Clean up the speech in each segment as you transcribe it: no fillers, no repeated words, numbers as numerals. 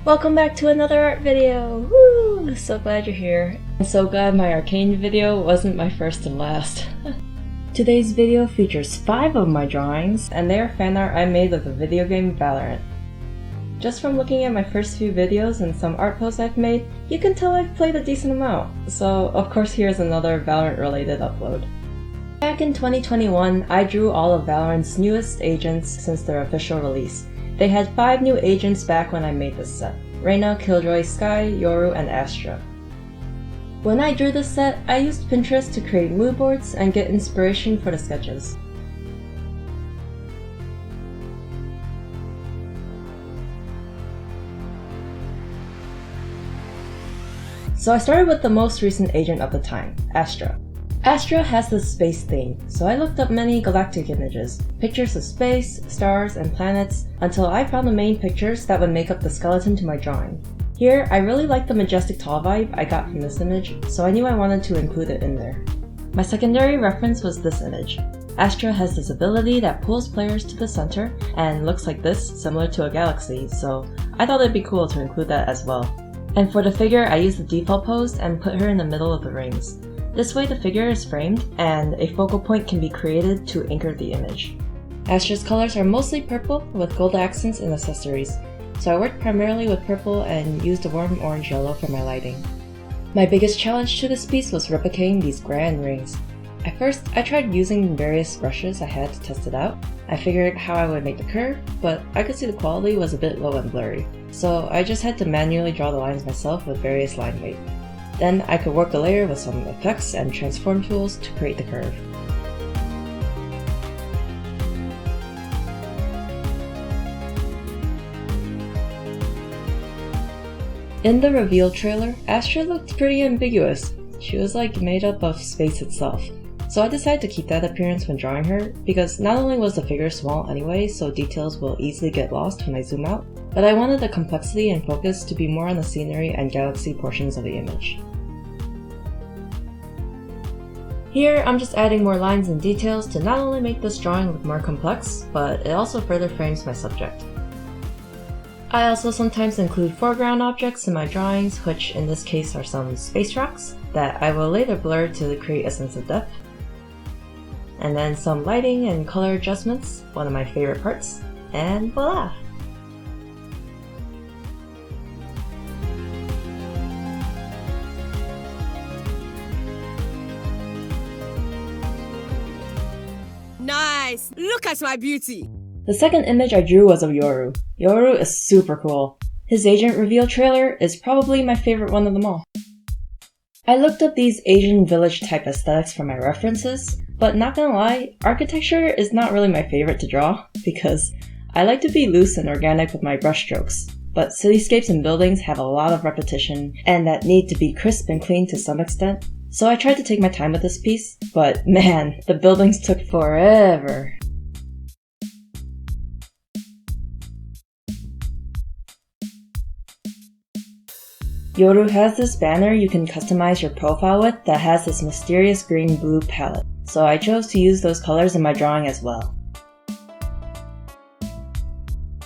Welcome back to another art video! Woo! So glad you're here. I'm so glad my arcane video wasn't my first and last. Today's video features 5 of my drawings, and they are fan art I made of the video game VALORANT. Just from looking at my first few videos and some art posts I've made, you can tell I've played a decent amount, so of course here's another VALORANT related upload. Back in 2021, I drew all of VALORANT's newest agents since their official release. They had 5 new agents back when I made this set: Reyna, Killjoy, Skye, Yoru, and Astra. When I drew this set, I used Pinterest to create mood boards and get inspiration for the sketches. So I started with the most recent agent of the time, Astra. Astra has this space theme, so I looked up many galactic images, pictures of space, stars, and planets, until I found the main pictures that would make up the skeleton to my drawing. Here, I really liked the majestic tall vibe I got from this image, so I knew I wanted to include it in there. My secondary reference was this image. Astra has this ability that pulls players to the center, and looks like this, similar to a galaxy, so I thought it'd be cool to include that as well. And for the figure, I used the default pose and put her in the middle of the rings. This way the figure is framed, and a focal point can be created to anchor the image. Astra's colors are mostly purple with gold accents and accessories, so I worked primarily with purple and used a warm orange-yellow for my lighting. My biggest challenge to this piece was replicating these grand rings. At first, I tried using various brushes I had to test it out. I figured how I would make the curve, but I could see the quality was a bit low and blurry, so I just had to manually draw the lines myself with various line weight. Then I could work the layer with some effects and transform tools to create the curve. In the reveal trailer, Astra looked pretty ambiguous. She was like made up of space itself. So I decided to keep that appearance when drawing her, because not only was the figure small anyway, so details will easily get lost when I zoom out, but I wanted the complexity and focus to be more on the scenery and galaxy portions of the image. Here, I'm just adding more lines and details to not only make this drawing look more complex, but it also further frames my subject. I also sometimes include foreground objects in my drawings, which in this case are some space rocks, that I will later blur to create a sense of depth. And then some lighting and color adjustments, one of my favorite parts, and voila! Nice! Look at my beauty! The second image I drew was of Yoru. Yoru is super cool. His agent reveal trailer is probably my favorite one of them all. I looked up these Asian village type aesthetics for my references, but not gonna lie, architecture is not really my favorite to draw, because I like to be loose and organic with my brush strokes. But cityscapes and buildings have a lot of repetition, and that need to be crisp and clean to some extent. So I tried to take my time with this piece, but man, the buildings took forever. Yoru has this banner you can customize your profile with that has this mysterious green-blue palette, so I chose to use those colors in my drawing as well.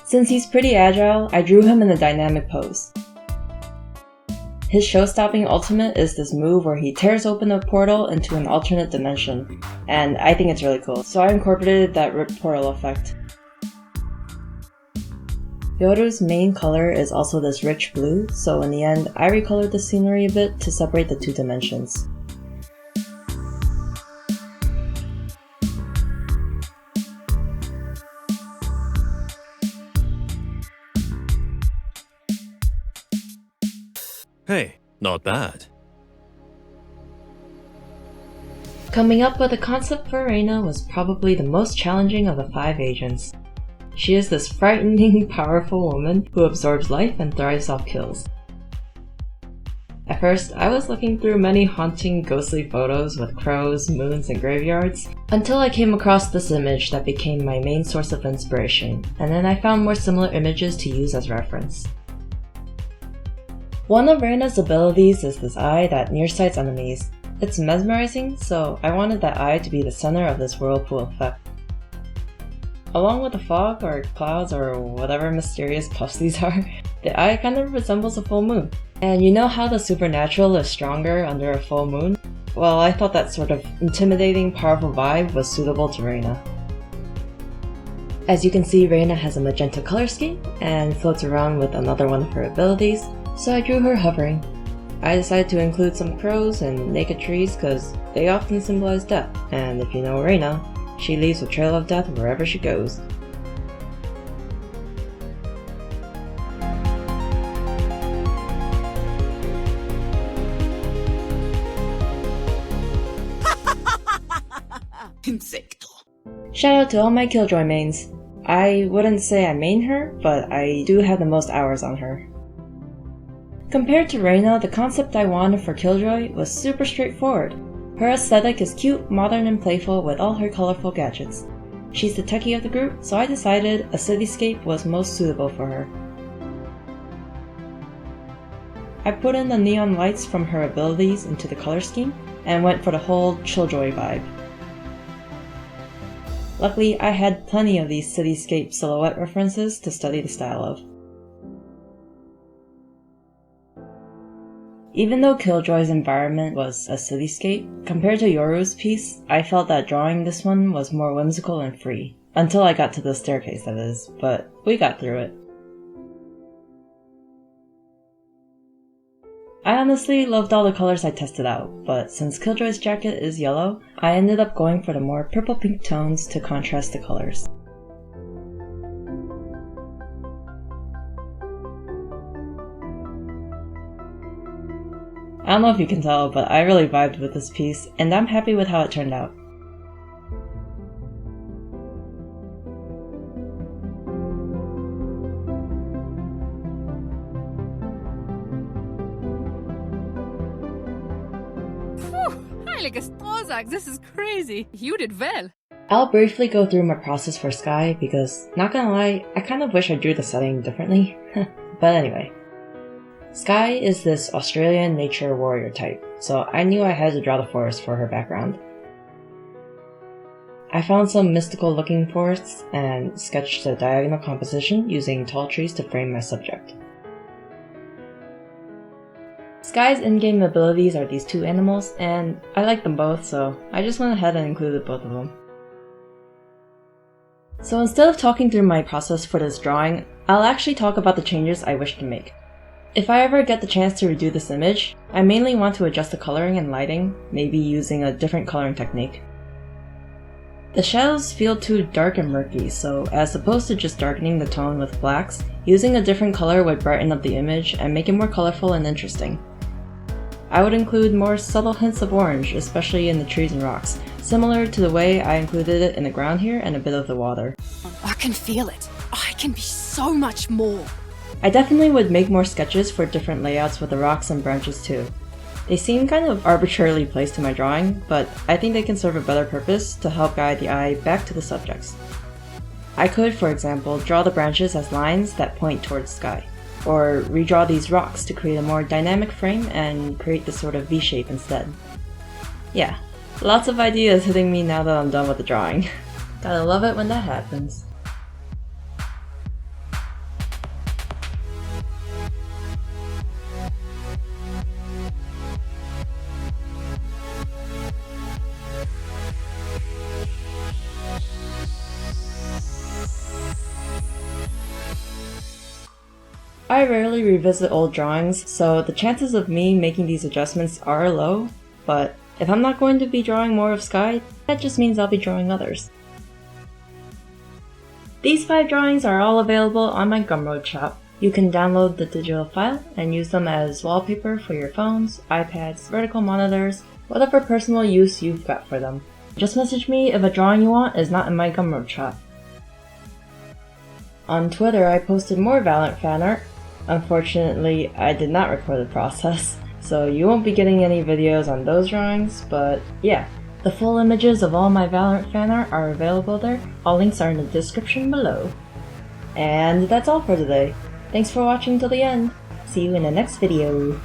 Since he's pretty agile, I drew him in a dynamic pose. His show-stopping ultimate is this move where he tears open a portal into an alternate dimension, and I think it's really cool, so I incorporated that ripped portal effect. Yoru's main color is also this rich blue, so in the end, I recolored the scenery a bit to separate the two dimensions. Hey, not bad. Coming up with a concept for Reyna was probably the most challenging of the 5 agents. She is this frightening, powerful woman who absorbs life and thrives off kills. At first, I was looking through many haunting, ghostly photos with crows, moons, and graveyards, until I came across this image that became my main source of inspiration, and then I found more similar images to use as reference. One of Reyna's abilities is this eye that nearsights enemies. It's mesmerizing, so I wanted that eye to be the center of this whirlpool effect. Along with the fog or clouds or whatever mysterious puffs these are, The eye kind of resembles a full moon. And you know how the supernatural is stronger under a full moon? Well, I thought that sort of intimidating, powerful vibe was suitable to Reyna. As you can see, Reyna has a magenta color scheme and floats around with another one of her abilities, so I drew her hovering. I decided to include some crows and naked trees because they often symbolize death, and if you know Reyna, she leaves a trail of death wherever she goes. Insecto. Shout out to all my Killjoy mains. I wouldn't say I main her, but I do have the most hours on her. Compared to Reyna, the concept I wanted for Killjoy was super straightforward. Her aesthetic is cute, modern, and playful with all her colorful gadgets. She's the techie of the group, so I decided a cityscape was most suitable for her. I put in the neon lights from her abilities into the color scheme, and went for the whole Killjoy vibe. Luckily, I had plenty of these cityscape silhouette references to study the style of. Even though Killjoy's environment was a cityscape, compared to Yoru's piece, I felt that drawing this one was more whimsical and free. Until I got to the staircase, that is, but we got through it. I honestly loved all the colors I tested out, but since Killjoy's jacket is yellow, I ended up going for the more purple-pink tones to contrast the colors. I don't know if you can tell, but I really vibed with this piece, and I'm happy with how it turned out. This is crazy. You did well. I'll briefly go through my process for Skye because, not gonna lie, I kind of wish I drew the setting differently. But anyway. Skye is this Australian nature warrior type, so I knew I had to draw the forest for her background. I found some mystical looking forests and sketched a diagonal composition using tall trees to frame my subject. Skye's in-game abilities are these two animals, and I like them both, so I just went ahead and included both of them. So instead of talking through my process for this drawing, I'll actually talk about the changes I wish to make. If I ever get the chance to redo this image, I mainly want to adjust the coloring and lighting, maybe using a different coloring technique. The shadows feel too dark and murky, so as opposed to just darkening the tone with blacks, using a different color would brighten up the image and make it more colorful and interesting. I would include more subtle hints of orange, especially in the trees and rocks, similar to the way I included it in the ground here and a bit of the water. I can feel it. I can be so much more. I definitely would make more sketches for different layouts with the rocks and branches too. They seem kind of arbitrarily placed in my drawing, but I think they can serve a better purpose to help guide the eye back to the subjects. I could, for example, draw the branches as lines that point towards Skye, or redraw these rocks to create a more dynamic frame and create this sort of V-shape instead. Yeah, lots of ideas hitting me now that I'm done with the drawing. Gotta love it when that happens. I rarely revisit old drawings, so the chances of me making these adjustments are low, but if I'm not going to be drawing more of Skye, that just means I'll be drawing others. These 5 drawings are all available on my Gumroad shop. You can download the digital file and use them as wallpaper for your phones, iPads, vertical monitors, whatever personal use you've got for them. Just message me if a drawing you want is not in my Gumroad shop. On Twitter, I posted more VALORANT fan art. Unfortunately, I did not record the process, so you won't be getting any videos on those drawings, but yeah, the full images of all my VALORANT fan art are available there. All links are in the description below. And that's all for today. Thanks for watching till the end. See you in the next video.